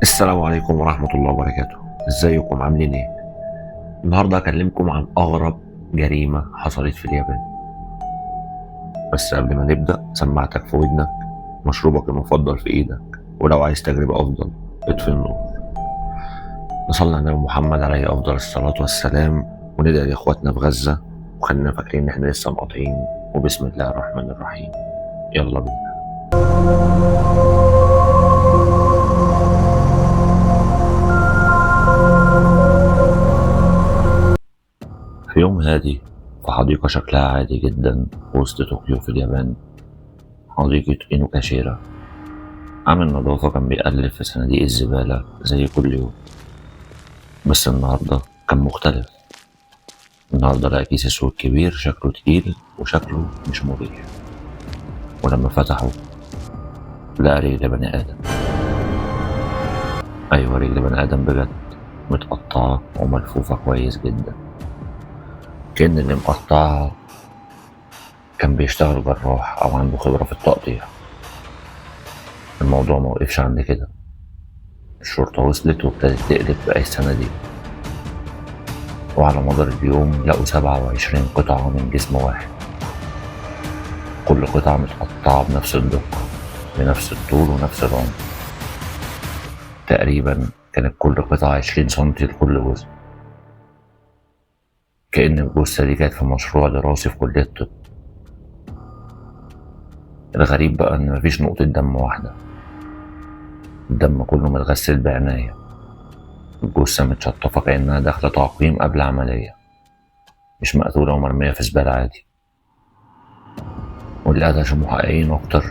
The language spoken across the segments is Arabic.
السلام عليكم ورحمة الله وبركاته. ازيكم عاملين ايه؟ النهاردة هكلمكم عن أغرب جريمة حصلت في اليابان. بس قبل ما نبدأ سماعتك في ودنك، مشروبك المفضل في ايدك، ولو عايز تجربة أفضل اطفي النور. نصلي على النبي محمد عليه أفضل الصلاة والسلام، وندعي لإخواتنا في غزة، وخلينا فاكرين إن احنا لسه مقاطعين. وبسم الله الرحمن الرحيم، يلا بينا. في يوم هادي في حديقة شكلها عادي جدا وسط طوكيو في اليابان، حديقة إينوكاشيرا، عامل نظافة كان بيقلب في صناديق الزبالة زي كل يوم. بس النهاردة كان مختلف. النهاردة لقى كيس اسود كبير شكله تقيل وشكله مش مريح، ولما فتحه لقى رجل بني آدم. أيوة، رجل بني آدم بجد، متقطعة وملفوفة كويس جدا، كأن اللي مقطعها كان بيشتغل جراح أو عنده خبرة في التقطيع. الموضوع موقفش عند كده، الشرطة وصلت وابتدت تقلب باقي الصناديق، وعلى مدار اليوم لقوا 27 قطعة من جسم واحد، كل قطعة متقطعة بنفس الدقة، بنفس الطول ونفس العمق. تقريبا كانت كل قطعة 20 سنتي لكل جزء، كأن الجثة دي كانت في مشروع دراسي في كلية الطب. الغريب بقى إن مفيش نقطة دم واحدة، الدم كله متغسل بعناية، الجثة متشطفة كأنها داخلة تعقيم قبل عملية، مش مقتولة ومرمية في زبالة عادي. واللي أدهش المحققين أكتر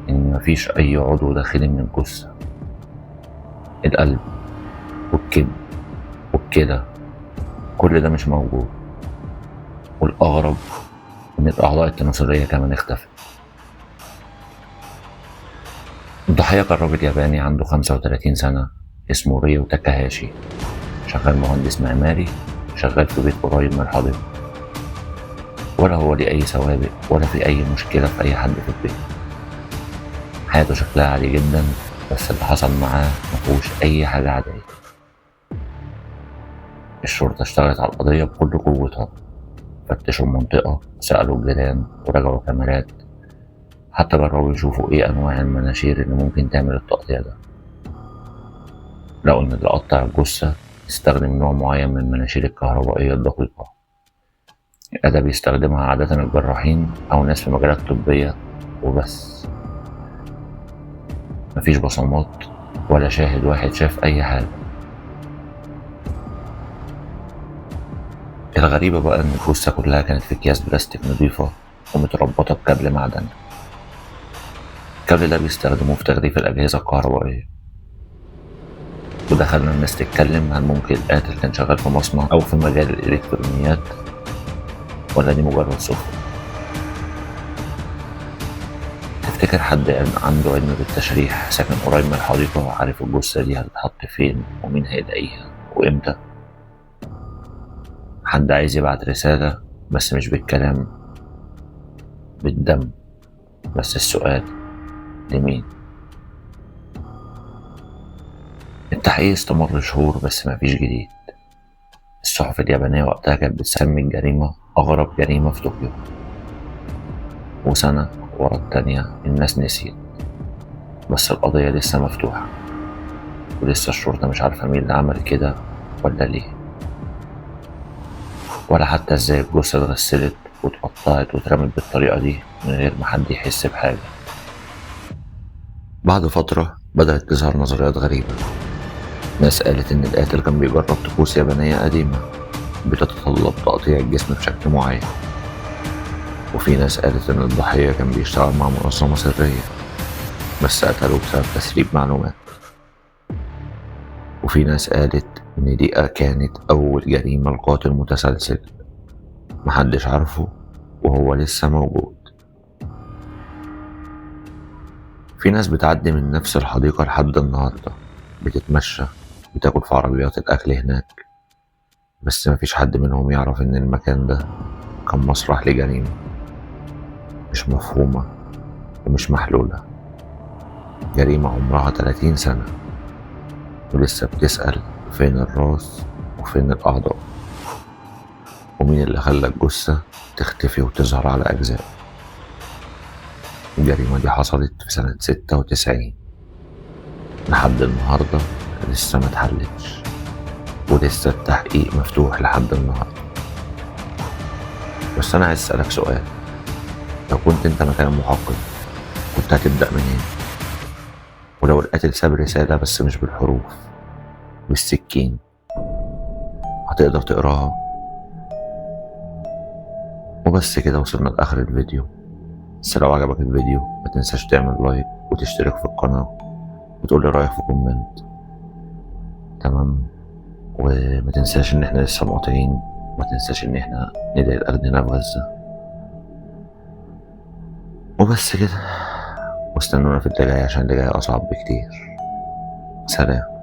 إن مفيش أي عضو داخلي من الجثة، القلب والكبد والكلى كل ده مش موجود. والأغرب إن الأعضاء التناسلية كمان اختفت. الضحية كان راجل ياباني عنده 35 سنة اسمه ريو تاكاهاشي، شغال مهندس معماري، شغال في بيت قريب من الحديقة، ولا هو ليه أي سوابق ولا في أي مشكلة في أي حد في البيت. حياته شكلها عادي جدا، بس اللي حصل معاه مفهوش أي حاجة عادية. الشرطة اشتغلت على القضية بكل قوتها، فتشوا المنطقة، سألوا الجيران وراجعوا كاميرات، حتى جربوا يشوفوا ايه انواع المناشير اللي ممكن تعمل التقطيع ده. لقوا ان اللي قطع الجثة استخدم نوع معين من المناشير الكهربائية الدقيقة، الأداة بيستخدمها عادة الجراحين أو ناس في مجالات طبية وبس. مفيش بصمات ولا شاهد واحد شاف أي حاجة. الغريبة بقى إن الجثة كلها كانت في أكياس بلاستيك نظيفة ومتربطة بكابل معدني، الكابل ده بيستخدموه في تغليف الأجهزة الكهربائية. وده خلى الناس تتكلم عن ممكن القاتل كان شغال في مصنع أو في مجال الإلكترونيات، ولا دي مجرد صدفة. تفتكر حد عنده علم بالتشريح ساكن قريب من الحديقة وعارف الجثة دي هتتحط فين ومين هيلاقيها وإمتى؟ حد عايز يبعت رسالة بس مش بالكلام، بالدم. بس السؤال لمين؟ التحقيق استمر شهور بس مفيش جديد. الصحف اليابانية وقتها كانت بتسمي الجريمة أغرب جريمة في طوكيو، وسنة ورا التانية الناس نسيت، بس القضية لسه مفتوحة، ولسه الشرطة مش عارفة مين اللي عمل كده ولا ليه، ولا حتى ازاي الجثة اتغسلت واتقطعت واترمت بالطريقة دي من غير ما حد يحس بحاجة. بعد فترة بدأت تظهر نظريات غريبة. ناس قالت إن القاتل كان بيجرب طقوس يابانية قديمة بتتطلب تقطيع الجسم بشكل معين، وفي ناس قالت إن الضحية كان بيشتغل مع منظمة سرية بس قتلوه بسبب تسريب معلومات، وفي ناس قالت إن دي كانت أول جريمة لقاتل متسلسل محدش عارفه وهو لسه موجود. في ناس بتعدي من نفس الحديقة لحد النهاردة، بتتمشى، بتاكل في عربيات الأكل هناك، بس مفيش حد منهم يعرف إن المكان ده كان مسرح لجريمة مش مفهومة ومش محلولة، جريمة عمرها 30 سنة ولسه بتسأل فين الراس وفين الأعضاء، ومين اللي خلى الجثة تختفي وتظهر على أجزاء. الجريمة دي حصلت في سنة 96، لحد النهاردة لسه ما اتحلتش، ولسه التحقيق مفتوح لحد النهاردة. بس أنا عايز أسألك سؤال، لو كنت أنت مكان المحقق كنت هتبدأ منين؟ ولو القاتل ساب رسالة بس مش بالحروف، بالسكين، هتقدر تقراها؟ وبس كده وصلنا لآخر الفيديو. بس لو عجبك الفيديو ما تنساش تعمل لايك وتشترك في القناة وتقولي رأيك في كومنت. تمام؟ وما تنساش ان احنا لسه مقاطعين، ما تنساش ان احنا ندعي لأرضنا في غزة. وبس كده، واستنونا في اللي جاي عشان اللي جاي أصعب بكتير. سلام.